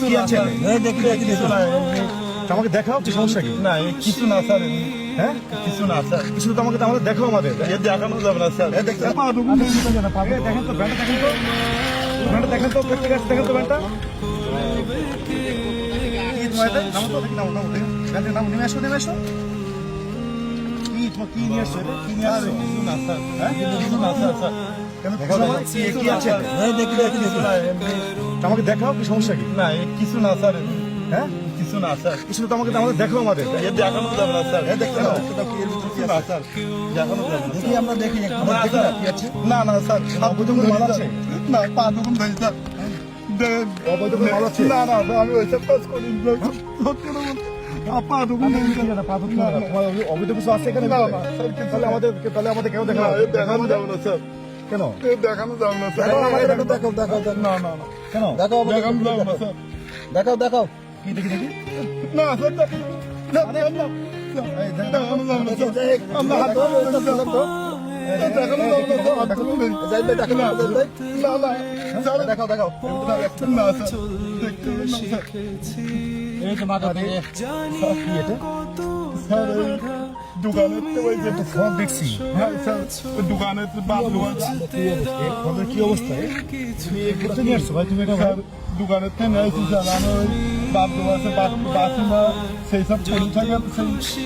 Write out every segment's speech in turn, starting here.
কি আছে? আমাকে দেখাও কি সমস্যা কি? না কিছু না স্যার, হ্যাঁ কিছু না স্যার, কিছু তো আমাকে দেখাও আমাদের। দেখানো যাবে না স্যার। দেখেন তো ব্যান্ডটা দেখেন তো ঠিক আছে, দেখেন তো ব্যান্ডটা কি তোমার এটা? নামো তো দেখি, নামো ব্যান্ডের নাম, নেমে আসো কি নিয়ে আসছো এটা? কি নিয়ে আসছো? কিছু না স্যার, হ্যাঁ কিছু না স্যার। স্যার কেন কি আছে? আমাকে দেখাও কি সমস্যা কি? না কিছু না স্যার, হ্যাঁ কিছু না স্যার, কিছু তো আমাকে দেখাও আমাদের। দেখানো যাবে না স্যার। দেখতে দাও, কিছু না স্যার, দেখানো যাবে না। দেখি আমরা দেখি না স্যার, কি আছে। না না স্যার, অবৈধ কোনো মাল আছে? না পা দুগুন ধরে স্যার। অবৈধ কোনো মাল আছে? না না আমি ওইসব কাজ করি না। সত্যি কথা বলতে পা দুগুন অবৈধ কিছু আছে এখানে? না না স্যার, তাহলে আমাদের কেউ দেখা দেখানো যাবে না স্যার, কেন? দেখানো যাবে না স্যার। দেখাও না না না, কেন? দেখানো যাবে না স্যার। দেখাও কি দেখি না স্যার, দেখানো যাবে না স্যার। আমরা হাত ধরে দেখানো যাবে না স্যার। না না স্যার, দেখাও না স্যার, দেখতে হবে না স্যার। এই যে মাথা থেকে কি এটা? স্যার ওই দোকানের তো ওই যে ফোন দেখছি। হ্যাঁ স্যার, ওই দোকানের তো বাপ দোকান এই ফোনের কি অবস্থা? তুমি কোথায় নিয়ে আসছো ভাই? তুমি এটা স্যার দোকানের থেকে নিয়েছি স্যার। আমি ওই বাপ দোকানে বাসি না সেই সব পড়ে থাকে,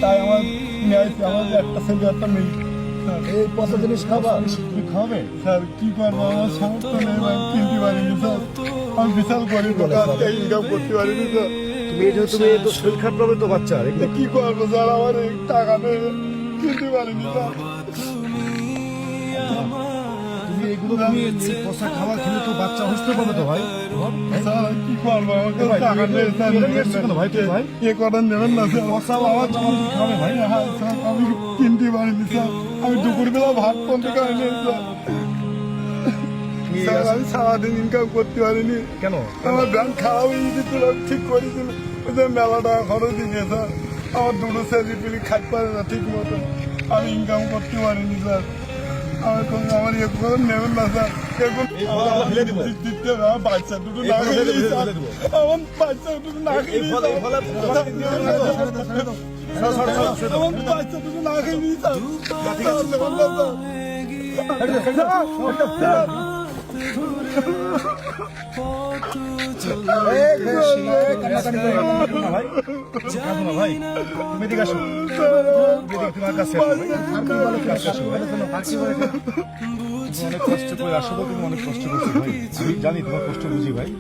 তাই আমার নিয়েছি। আমার একটা ছেলে একটা মেয়ে স্যার। এই পচা জিনিস খাবা? তুমি খাবে? স্যার কি করবো, আমার সামর্থ্য নেই, আমি কিনতে পারিনি স্যার। আমি বিশাল গরিব লোক, আজকে ইনকাম করতে পারিনি স্যার। তুমি তো শরীর খারাপ হবে তো বাচ্চার। তো কি করবো স্যার, আমার এই টাকা নেই, কিনতে পারিনি স্যার। তুমি এগুলো এই পচা খাবার খেলে তো বাচ্চা হস্ত পাবে তো ভাই। স্যার কি করবো, আমার কাছে ভাই, টাকা নেই স্যার। এটা নিয়ে এসছো কেন ভাই তুমি ভাই? এ করার নেবেন না স্যার। পচা আমার কি খাবে ভাই? হ্যাঁ স্যার, আমি কিনতে পারিনি স্যার। আমি দুপুরবেলা ভাত পর্যন্ত খাইনি স্যার। স্যার আমি সারাদিন ইনকাম করতে পারিনি। কেন? আমার ব্যাংক খারাপ হয়ে গেছিল, ঠিক করেছিল। ওই যে মেলা টাকা খরচ দিয়ে স্যার, আমার দুটো ছেলে পিলি খাইতে পারে না ঠিক মতো। আমি ইনকাম করতে পারিনি স্যার। আমার ইয়ে করে নেবেন না স্যার। এখন এই ফল আমরা ফেলে দিব। দিতে হবে, আমার বাচ্চা দুটো না ফল খেয়ে ফেলে স্যার। দিব। আমার বাচ্চা দুটো না খেয়ে এই ফল আমার বাচ্চা দুটো না খেয়ে নিয়ে স্যার। নেবেন না স্যার। ভাই তুমি এদিকে আসো, তোমার কাছে অনেক কষ্ট করে আসো, তুমি অনেক কষ্ট করছো ভাই। আমি জানি তোমার কষ্ট বুঝি ভাই।